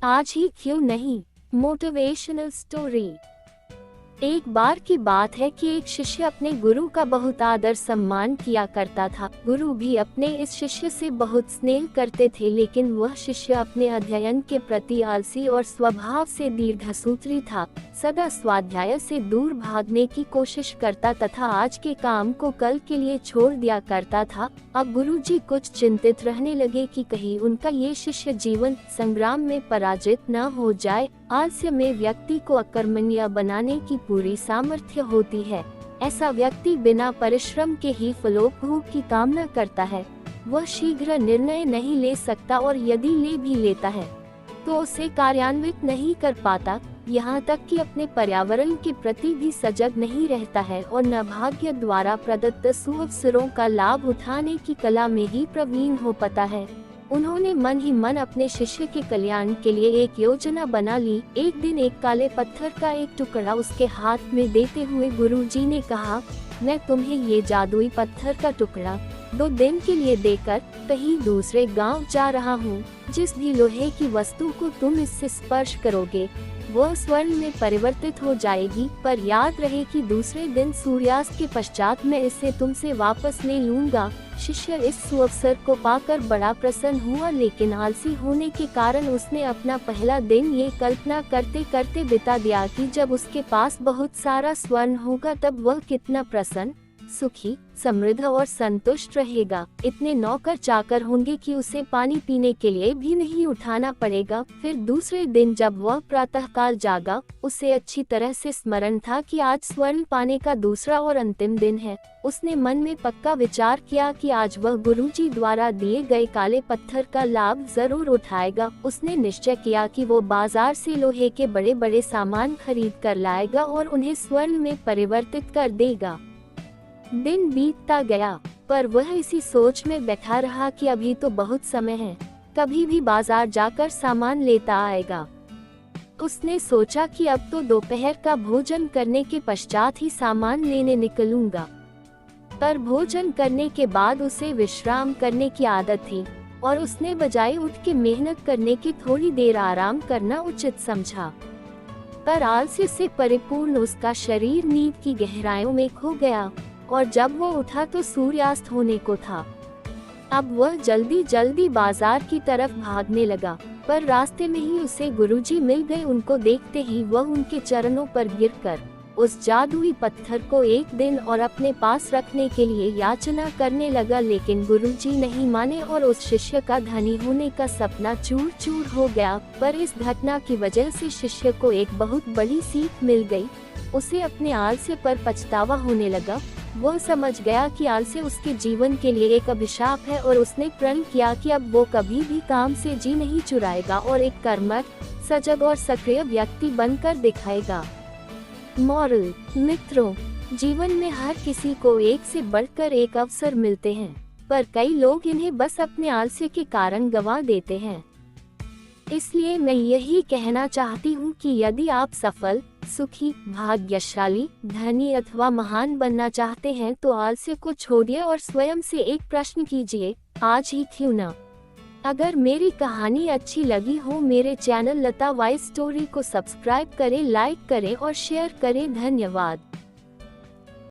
आज ही क्यों नहीं। Motivational story. एक बार की बात है कि एक शिष्य अपने गुरु का बहुत आदर सम्मान किया करता था। गुरु भी अपने इस शिष्य से बहुत स्नेह करते थे, लेकिन वह शिष्य अपने अध्ययन के प्रति आलसी और स्वभाव से दीर्घसूत्री था। सदा स्वाध्याय से दूर भागने की कोशिश करता तथा आज के काम को कल के लिए छोड़ दिया करता था। अब गुरुजी कुछ चिंतित रहने लगे कि कहीं उनका ये शिष्य जीवन संग्राम में पराजित न हो जाए। आलस्य में व्यक्ति को अकर्मण्य बनाने की पूरी सामर्थ्य होती है। ऐसा व्यक्ति बिना परिश्रम के ही फलोपभोग की कामना करता है। वह शीघ्र निर्णय नहीं ले सकता और यदि ले भी लेता है तो उसे कार्यान्वित नहीं कर पाता। यहाँ तक कि अपने पर्यावरण के प्रति भी सजग नहीं रहता है और न भाग्य द्वारा प्रदत्त सुअवसरों का लाभ उठाने की कला में ही प्रवीण हो पाता है। उन्होंने मन ही मन अपने शिष्य के कल्याण के लिए एक योजना बना ली। एक दिन एक काले पत्थर का एक टुकड़ा उसके हाथ में देते हुए गुरुजी ने कहा, मैं तुम्हें ये जादुई पत्थर का टुकड़ा 2 दिन के लिए देकर कहीं दूसरे गांव जा रहा हूँ। जिस भी लोहे की वस्तु को तुम इससे स्पर्श करोगे वह स्वर्ण में परिवर्तित हो जाएगी, पर याद रहे कि दूसरे दिन सूर्यास्त के पश्चात मैं इसे तुमसे वापस ले लूंगा। शिष्य इस सुअवसर को पाकर बड़ा प्रसन्न हुआ, लेकिन आलसी होने के कारण उसने अपना पहला दिन ये कल्पना करते करते बिता दिया कि जब उसके पास बहुत सारा स्वर्ण होगा तब वह कितना प्रसन्न, सुखी, समृद्ध और संतुष्ट रहेगा। इतने नौकर चाकर होंगे कि उसे पानी पीने के लिए भी नहीं उठाना पड़ेगा। फिर दूसरे दिन जब वह प्रातःकाल जागा, उसे अच्छी तरह से स्मरण था कि आज स्वर्ण पाने का दूसरा और अंतिम दिन है। उसने मन में पक्का विचार किया कि आज वह गुरुजी द्वारा दिए गए काले पत्थर का लाभ जरूर उठाएगा। उसने निश्चय किया कि वो बाजार से लोहे के बड़े बड़े सामान खरीद कर लाएगा और उन्हें स्वर्ण में परिवर्तित कर देगा। दिन बीतता गया, पर वह इसी सोच में बैठा रहा कि अभी तो बहुत समय है, कभी भी बाजार जाकर सामान लेता आएगा। उसने सोचा कि अब तो दोपहर का भोजन करने के पश्चात ही सामान लेने निकलूंगा। पर भोजन करने के बाद उसे विश्राम करने की आदत थी और उसने बजाय उठ के मेहनत करने की थोड़ी देर आराम करना उचित समझा। पर आलस्य से परिपूर्ण उसका शरीर नींद की गहराइयों में खो गया और जब वो उठा तो सूर्यास्त होने को था। अब वह जल्दी जल्दी बाजार की तरफ भागने लगा, पर रास्ते में ही उसे गुरुजी मिल गए। उनको देखते ही वह उनके चरणों पर गिरकर उस जादुई पत्थर को एक दिन और अपने पास रखने के लिए याचना करने लगा, लेकिन गुरुजी नहीं माने और उस शिष्य का धनी होने का सपना चूर चूर हो गया। पर इस घटना की वजह से शिष्य को एक बहुत बड़ी सीख मिल गई। उसे अपने आलस्य पर पछतावा होने लगा। वह समझ गया कि आलस्य उसके जीवन के लिए एक अभिशाप है और उसने प्रण किया कि अब वो कभी भी काम से जी नहीं चुराएगा और एक कर्मठ, सजग और सक्रिय व्यक्ति बनकर दिखाएगा। मॉरल। मित्रों, जीवन में हर किसी को एक से बढ़कर एक अवसर मिलते हैं, पर कई लोग इन्हें बस अपने आलस्य के कारण गंवा देते हैं। इसलिए मैं यही कहना चाहती हूँ कि यदि आप सफल, सुखी, भाग्यशाली, धनी अथवा महान बनना चाहते हैं तो आलस्य को छोड़िए और स्वयं से एक प्रश्न कीजिए, आज ही क्यों ना। अगर मेरी कहानी अच्छी लगी हो मेरे चैनल लता वाइज स्टोरी को सब्सक्राइब करें, लाइक करें और शेयर करें। धन्यवाद।